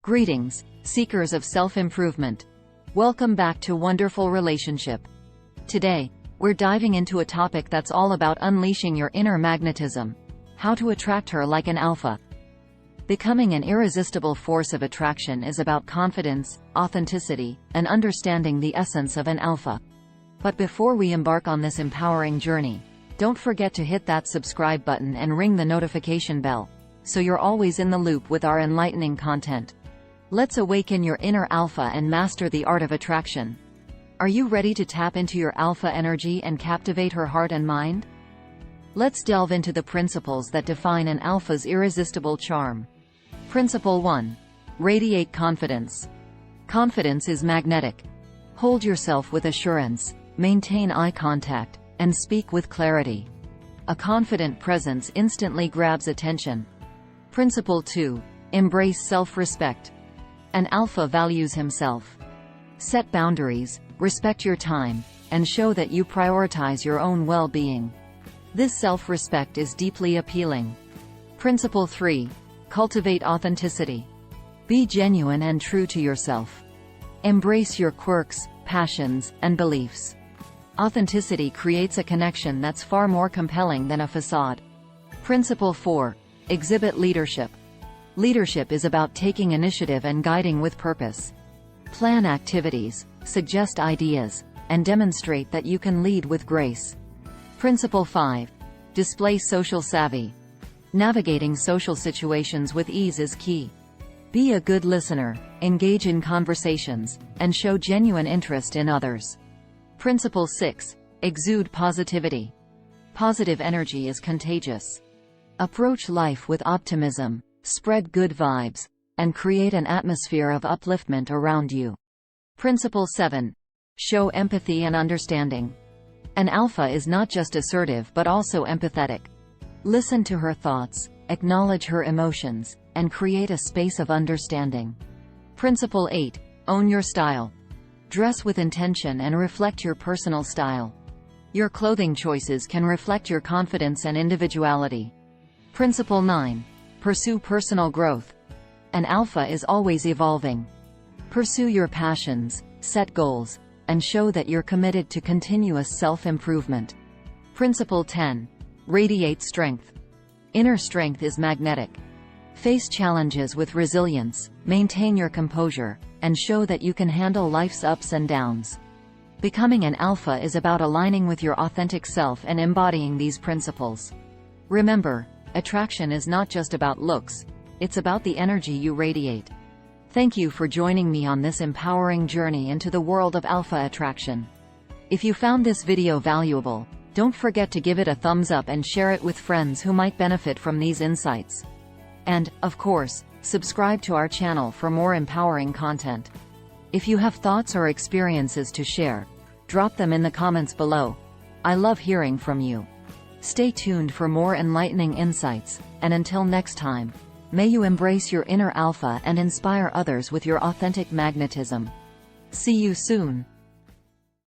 Greetings, seekers of self-improvement. Welcome back to Wonderful Relationship. Today, we're diving into a topic that's all about unleashing your inner magnetism. How to attract her like an alpha. Becoming an irresistible force of attraction is about confidence, authenticity, and understanding the essence of an alpha. But before we embark on this empowering journey, don't forget to hit that subscribe button and ring the notification bell, so you're always in the loop with our enlightening content. Let's awaken your inner alpha and master the art of attraction. Are you ready to tap into your alpha energy and captivate her heart and mind? Let's delve into the principles that define an alpha's irresistible charm. Principle 1. Radiate confidence. Confidence is magnetic. Hold yourself with assurance, maintain eye contact, and speak with clarity. A confident presence instantly grabs attention. Principle 2. Embrace self-respect. An alpha values himself. Set boundaries, respect your time, and show that you prioritize your own well-being. This self-respect is deeply appealing. Principle 3. Cultivate authenticity. Be genuine and true to yourself. Embrace your quirks, passions, and beliefs. Authenticity creates a connection that's far more compelling than a facade. Principle 4. Exhibit leadership. Leadership is about taking initiative and guiding with purpose. Plan activities, suggest ideas, and demonstrate that you can lead with grace. Principle 5. Display social savvy. Navigating social situations with ease is key. Be a good listener, engage in conversations, and show genuine interest in others. Principle 6. Exude positivity. Positive energy is contagious. Approach life with optimism, spread good vibes, and create an atmosphere of upliftment around you. Principle 7. Show empathy and understanding. An alpha is not just assertive but also empathetic. Listen to her thoughts, acknowledge her emotions, and create a space of understanding. Principle 8. Own your style. Dress with intention and reflect your personal style. Your clothing choices can reflect your confidence and individuality. Principle 9. Pursue personal growth. An alpha is always evolving. Pursue your passions, set goals, and show that you're committed to continuous self-improvement. Principle 10. Radiate strength. Inner strength is magnetic. Face challenges with resilience, maintain your composure, and show that you can handle life's ups and downs. Becoming an alpha is about aligning with your authentic self and embodying these principles. Remember, attraction is not just about looks, it's about the energy you radiate. Thank you for joining me on this empowering journey into the world of alpha attraction. If you found this video valuable, don't forget to give it a thumbs up and share it with friends who might benefit from these insights. And, of course, subscribe to our channel for more empowering content. If you have thoughts or experiences to share, drop them in the comments below. I love hearing from you. Stay tuned for more enlightening insights, and until next time, may you embrace your inner alpha and inspire others with your authentic magnetism. See you soon.